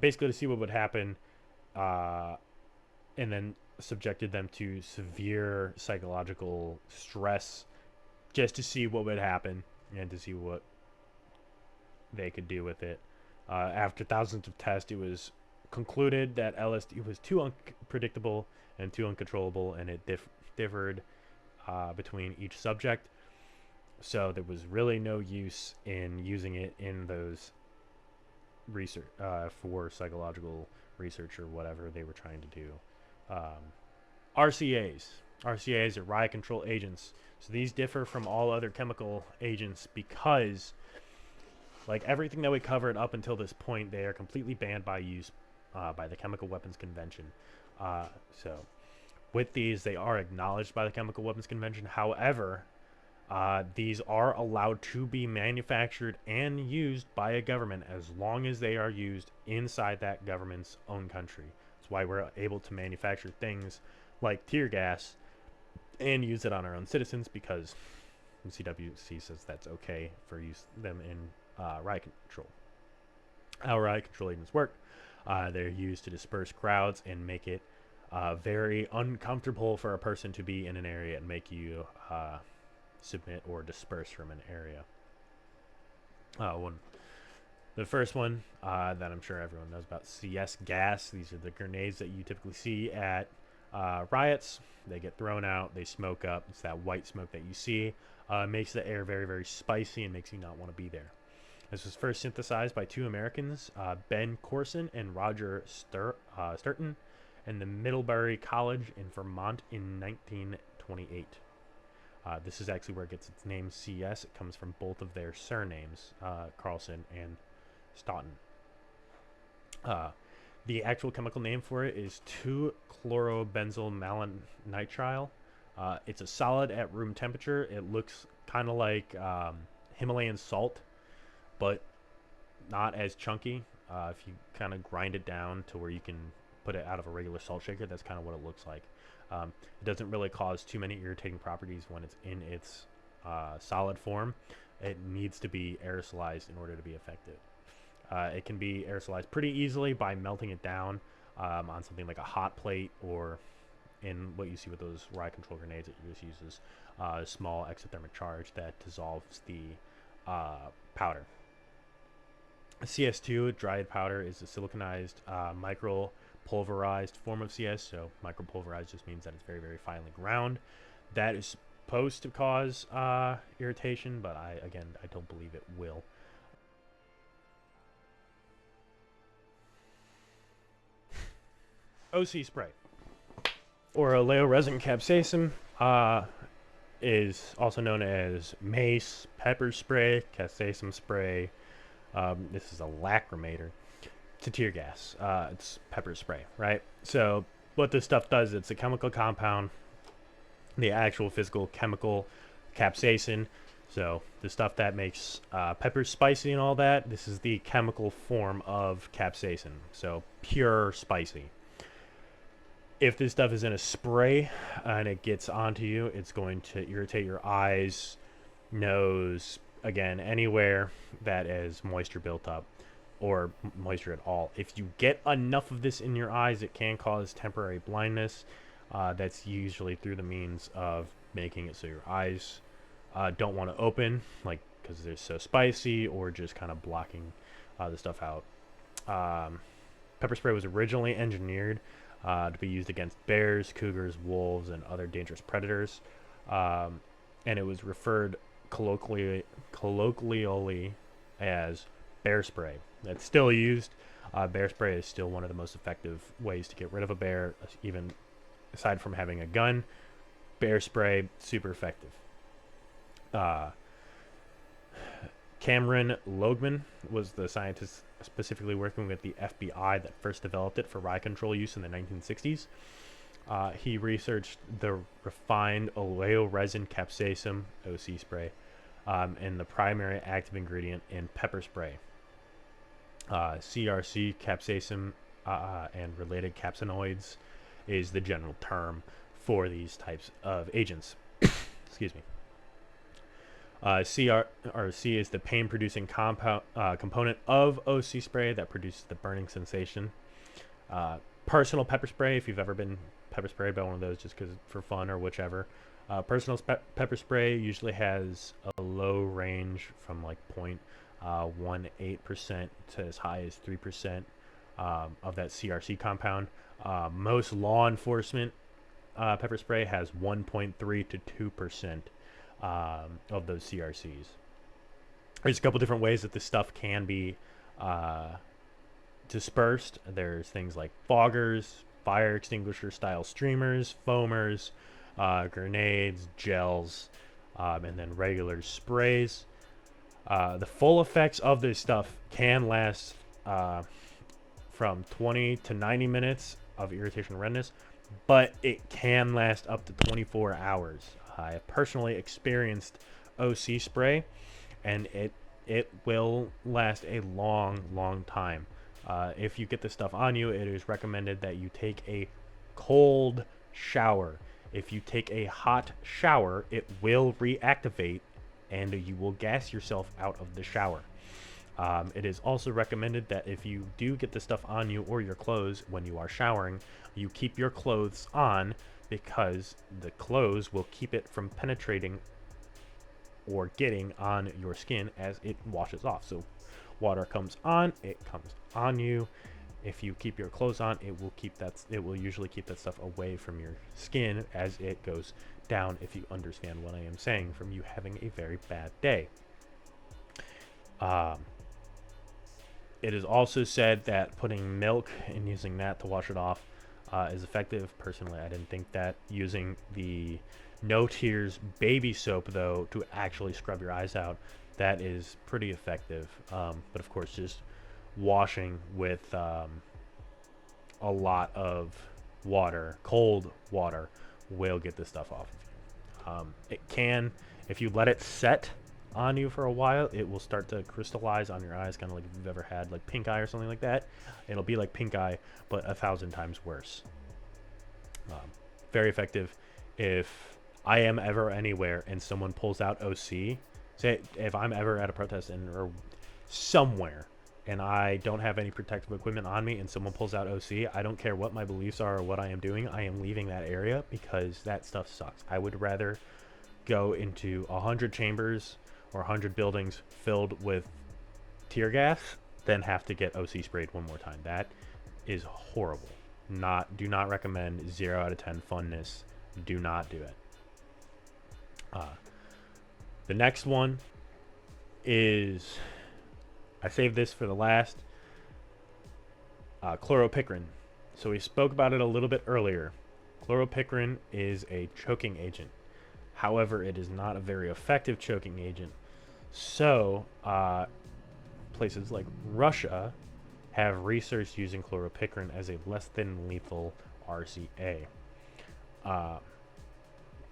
basically to see what would happen, and then subjected them to severe psychological stress just to see what would happen and to see what they could do with it. After thousands of tests, it was concluded that LSD was too unpredictable and too uncontrollable, and it differed between each subject. So there was really no use in using it in those research for psychological research or whatever they were trying to do. RCAs are riot control agents. So these differ from all other chemical agents because, like everything that we covered up until this point, they are completely banned by use by the Chemical Weapons Convention. So with these, they are acknowledged by the Chemical Weapons Convention. However, these are allowed to be manufactured and used by a government as long as they are used inside that government's own country. That's why we're able to manufacture things like tear gas and use it on our own citizens, because the CWC says that's okay for use them in riot control. How riot control agents work, they're used to disperse crowds and make it very uncomfortable for a person to be in an area and make you submit or disperse from an area. The first one that I'm sure everyone knows about, CS gas. These are the grenades that you typically see at riots. They get thrown out, they smoke up. It's that white smoke that you see. Makes the air very, very spicy and makes you not want to be there. This was first synthesized by two Americans, Ben Corson and Roger Sturton, in the Middlebury College in Vermont in 1928. This is actually where it gets its name, CS. It comes from both of their surnames, Carlson and Stoughton. The actual chemical name for it is 2-chlorobenzyl-malonitrile. It's a solid at room temperature. It looks kind of like Himalayan salt, but not as chunky. If you kind of grind it down to where you can put it out of a regular salt shaker, that's kind of what it looks like. It doesn't really cause too many irritating properties when it's in its solid form. It needs to be aerosolized in order to be effective. It can be aerosolized pretty easily by melting it down on something like a hot plate, or in what you see with those riot control grenades, it just uses a small exothermic charge that dissolves the powder. CS2, dried powder, is a siliconized micropulverized form of CS. So micropulverized just means that it's very, very finely ground. That is supposed to cause irritation, but I don't believe it will. OC spray, or oleoresin capsaicin, is also known as mace, pepper spray, capsaicin spray. This is a lacrimator to tear gas. It's pepper spray, right? So what this stuff does, it's a chemical compound. The actual physical chemical capsaicin So the stuff that makes peppers spicy and all that, this is the chemical form of capsaicin. So pure spicy. If this stuff is in a spray and it gets onto you, it's going to irritate your eyes, nose, again, anywhere that is moisture built up or moisture at all. If you get enough of this in your eyes, it can cause temporary blindness. That's usually through the means of making it so your eyes don't want to open, like because they're so spicy, or just kind of blocking the stuff out. Pepper spray was originally engineered to be used against bears, cougars, wolves, and other dangerous predators, and it was referred colloquially as bear spray. It's still used. Bear spray is still one of the most effective ways to get rid of a bear, even aside from having a gun. Bear spray, super effective. Cameron Loegman was the scientist specifically working with the FBI that first developed it for riot control use in the 1960s. He researched the refined oleoresin capsaicin (OC) spray and the primary active ingredient in pepper spray. CRC, capsaicin, and related capsaicinoids is the general term for these types of agents. Excuse me. CRC is the pain-producing component of OC spray that produces the burning sensation. Personal pepper spray, if you've ever been pepper sprayed by one of those just for fun or whichever. Personal pepper spray usually has a low range from like 0.18% to as high as 3% of that CRC compound. Most law enforcement pepper spray has 1.3 to 2% of those CRCs. There's a couple different ways that this stuff can be dispersed. There's things like foggers, fire extinguisher style streamers, foamers, grenades, gels, and then regular sprays. The full effects of this stuff can last from 20 to 90 minutes of irritation and redness, but it can last up to 24 hours. I have personally experienced OC spray, and it will last a long time. If you get this stuff on you, it is recommended that you take a cold shower. If you take a hot shower, it will reactivate and you will gas yourself out of the shower. It is also recommended that if you do get this stuff on you or your clothes when you are showering, you keep your clothes on, because the clothes will keep it from penetrating or getting on your skin as it washes off. So water comes on, it comes on you. If you keep your clothes on, it will usually keep that stuff away from your skin as it goes down, if you understand what I am saying, from you having a very bad day. It is also said that putting milk and using that to wash it off is effective. Personally, I didn't think that. Using the No Tears baby soap, though, to actually scrub your eyes out, that is pretty effective. But of course, just washing with a lot of water, cold water, will get this stuff off of you. It can, if you let it set on you for a while, it will start to crystallize on your eyes, kind of like if you've ever had like pink eye or something like that. It'll be like pink eye, but 1,000 times worse. Very effective. If I am ever anywhere and someone pulls out OC, say if I'm ever at a protest or somewhere and I don't have any protective equipment on me and someone pulls out OC, I don't care what my beliefs are or what I am doing, I am leaving that area, because that stuff sucks. I would rather go into 100 chambers or 100 buildings filled with tear gas than have to get OC sprayed one more time. That is horrible. Do not recommend. 0 out of 10 funness. Do not do it. The next one is, I saved this for the last, chloropicrin. So we spoke about it a little bit earlier. Chloropicrin is a choking agent. However, it is not a very effective choking agent. So, places like Russia have researched using chloropicrin as a less than lethal RCA.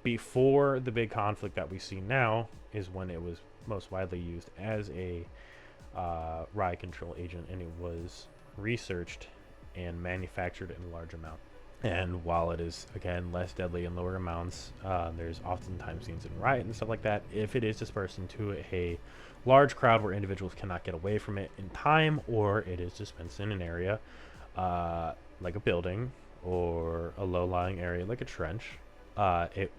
Before the big conflict that we see now is when it was most widely used as a riot control agent, and it was researched and manufactured in large amount. And while it is, again, less deadly in lower amounts, there's oftentimes scenes in riot and stuff like that. If it is dispersed into a large crowd where individuals cannot get away from it in time, or it is dispensed in an area like a building or a low-lying area like a trench, it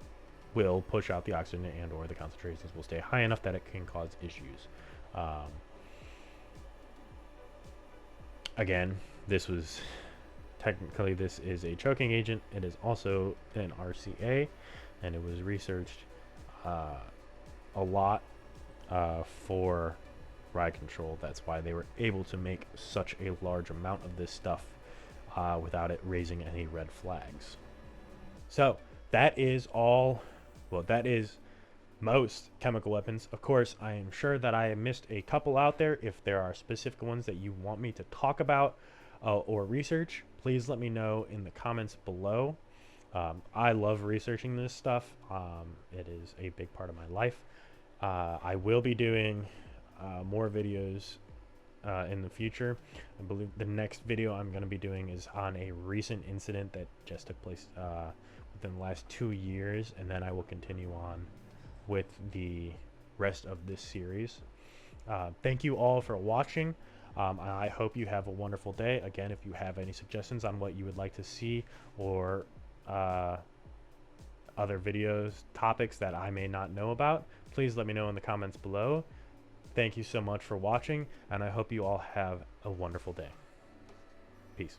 will push out the oxygen, and or the concentrations will stay high enough that it can cause issues. Again, this was technically, this is a choking agent. It is also an RCA, and it was researched a lot for riot control. That's why they were able to make such a large amount of this stuff without it raising any red flags. So that is all. Well, that is most chemical weapons. Of course, I am sure that I missed a couple out there. If there are specific ones that you want me to talk about or research, please let me know in the comments below. I love researching this stuff. It is a big part of my life. I will be doing more videos in the future. I believe the next video I'm going to be doing is on a recent incident that just took place within the last 2 years, and then I will continue on with the rest of this series. Thank you all for watching. I hope you have a wonderful day. Again, if you have any suggestions on what you would like to see, or other videos, topics that I may not know about, please let me know in the comments below. Thank you so much for watching, and I hope you all have a wonderful day. Peace.